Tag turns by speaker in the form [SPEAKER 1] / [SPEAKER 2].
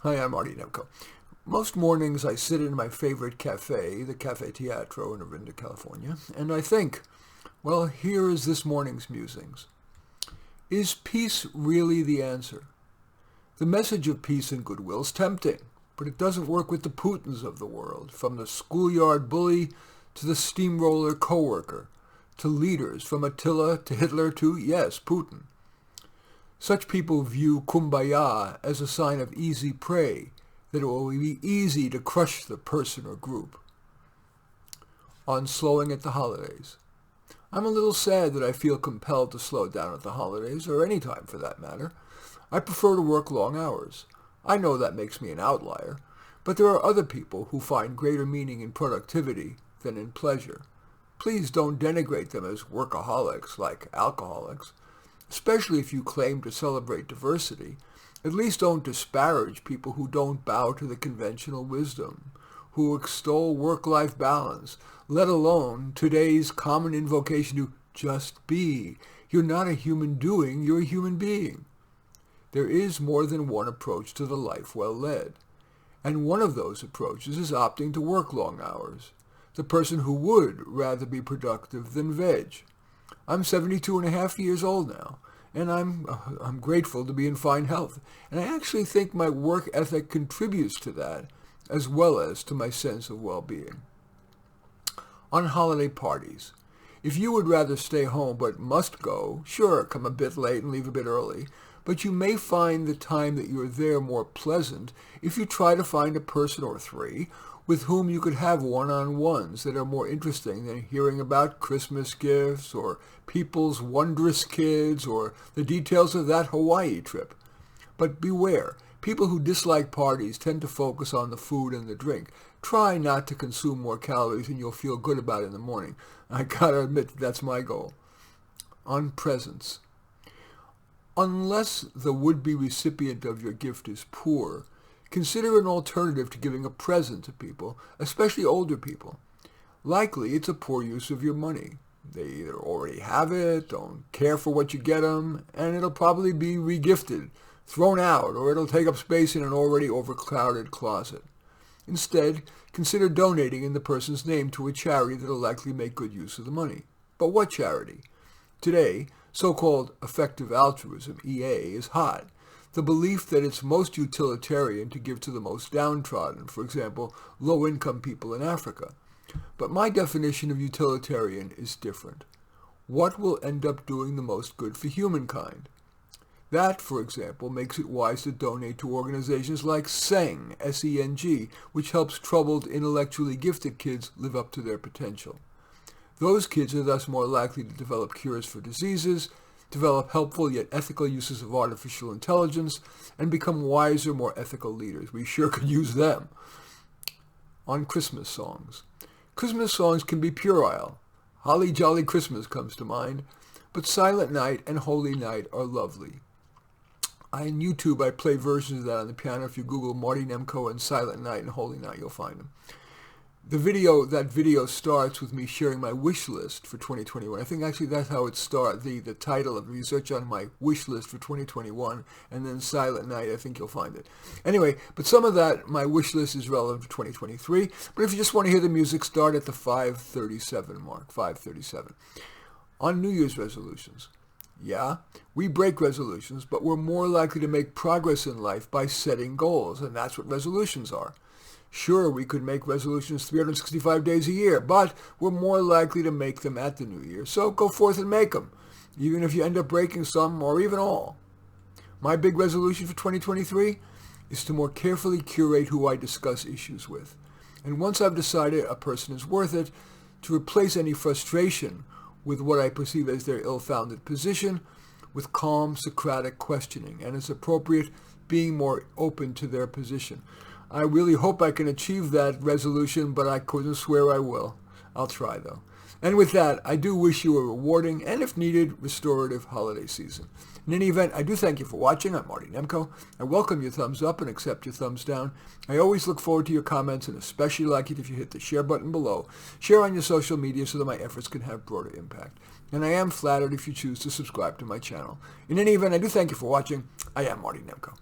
[SPEAKER 1] Hi, I'm Marty Nemko. Most mornings I sit in my favorite cafe, the Cafe Teatro in Orinda, California, and I think, well, here is this morning's musings. Is peace really the answer? The message of peace and goodwill is tempting, but it doesn't work with the Putins of the world, from the schoolyard bully to the steamroller coworker, to leaders from Attila to Hitler to, yes, Putin. Such people view kumbaya as a sign of easy prey, that it will be easy to crush the person or group. On slowing at the holidays. I'm a little sad that I feel compelled to slow down at the holidays, or any time for that matter. I prefer to work long hours. I know that makes me an outlier, but there are other people who find greater meaning in productivity than in pleasure. Please don't denigrate them as workaholics like alcoholics. Especially if you claim to celebrate diversity, at least don't disparage people who don't bow to the conventional wisdom, who extol work-life balance, let alone today's common invocation to just be. You're not a human doing, you're a human being. There is more than one approach to the life well led, and one of those approaches is opting to work long hours, the person who would rather be productive than veg. I'm 72 and a half years old now, and I'm grateful to be in fine health. And I actually think my work ethic contributes to that, as well as to my sense of well-being. On holiday parties, if you would rather stay home but must go, sure, come a bit late and leave a bit early, but you may find the time that you're there more pleasant if you try to find a person or three with whom you could have one-on-ones that are more interesting than hearing about Christmas gifts or people's wondrous kids or the details of that Hawaii trip. But beware, people who dislike parties tend to focus on the food and the drink. Try not to consume more calories than you'll feel good about in the morning. I gotta admit that's my goal. On presents. Unless the would-be recipient of your gift is poor, consider an alternative to giving a present to people, especially older people. Likely, it's a poor use of your money. They either already have it, don't care for what you get them, and it'll probably be regifted, thrown out, or it'll take up space in an already overcrowded closet. Instead, consider donating in the person's name to a charity that'll likely make good use of the money. But what charity? Today, so-called effective altruism, EA, is hot. The belief that it's most utilitarian to give to the most downtrodden, for example, low-income people in Africa. But my definition of utilitarian is different. What will end up doing the most good for humankind? That, for example, makes it wise to donate to organizations like SENG, S-E-N-G, which helps troubled, intellectually gifted kids live up to their potential. Those kids are thus more likely to develop cures for diseases, develop helpful yet ethical uses of artificial intelligence, and become wiser, more ethical leaders. We sure could use them. On Christmas songs. Christmas songs can be puerile. Holly Jolly Christmas comes to mind, but Silent Night and Holy Night are lovely. On YouTube, I play versions of that on the piano. If you Google Marty Nemko and Silent Night and Holy Night, you'll find them. That video starts with me sharing my wish list for 2021. I think actually that's how it starts, the title of research on my wish list for 2021, and then Silent Night, I think you'll find it. Anyway, but some of that, my wish list is relevant for 2023, but if you just want to hear the music, start at the 5:37 mark, 5:37. On New Year's resolutions. Yeah, we break resolutions, but we're more likely to make progress in life by setting goals, and that's what resolutions are. Sure, we could make resolutions 365 days a year, but we're more likely to make them at the new year. So go forth and make them, even if you end up breaking some or even all. My big resolution for 2023 is to more carefully curate who I discuss issues with. And once I've decided a person is worth it, to replace any frustration with what I perceive as their ill-founded position with calm, Socratic questioning, and as appropriate, being more open to their position. I really hope I can achieve that resolution, but I couldn't swear I will. I'll try, though. And with that, I do wish you a rewarding and, if needed, restorative holiday season. In any event, I do thank you for watching. I'm Marty Nemko. I welcome your thumbs up and accept your thumbs down. I always look forward to your comments and especially like it if you hit the share button below. Share on your social media so that my efforts can have broader impact. And I am flattered if you choose to subscribe to my channel. In any event, I do thank you for watching. I am Marty Nemko.